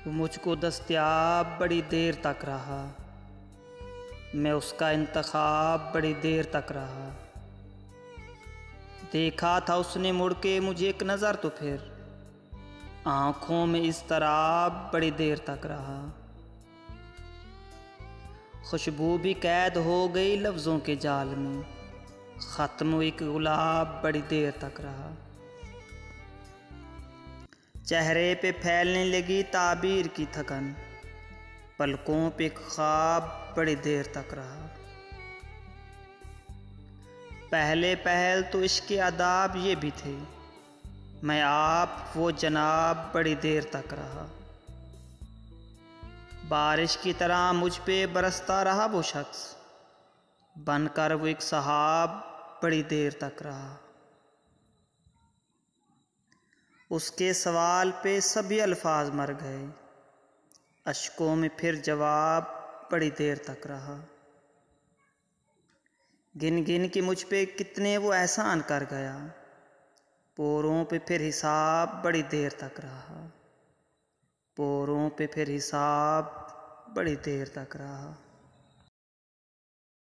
वो मुझको दस्तयाब बड़ी देर तक रहा, मैं उसका इंतखाब बड़ी देर तक रहा। देखा था उसने मुड़ के मुझे एक नज़र, तो फिर आँखों में इस तरह बड़ी देर तक रहा। खुशबू भी कैद हो गई लफ्ज़ों के जाल में, ख़त्म एक गुलाब बड़ी देर तक रहा। चेहरे पे फैलने लगी ताबीर की थकन, पलकों पे ख्वाब बड़ी देर तक रहा। पहले पहल तो इश्क़ आदाब ये भी थे, मैं आप वो जनाब बड़ी देर तक रहा। बारिश की तरह मुझ पे बरसता रहा वो शख्स, बनकर वो एक सहाब बड़ी देर तक रहा। उसके सवाल पे सभी अल्फाज मर गए, अश्कों में फिर जवाब बड़ी देर तक रहा। गिन गिन के मुझ पे कितने वो एहसान कर गया, पोरों पे फिर हिसाब बड़ी देर तक रहा। पोरों पे फिर हिसाब बड़ी देर तक रहा।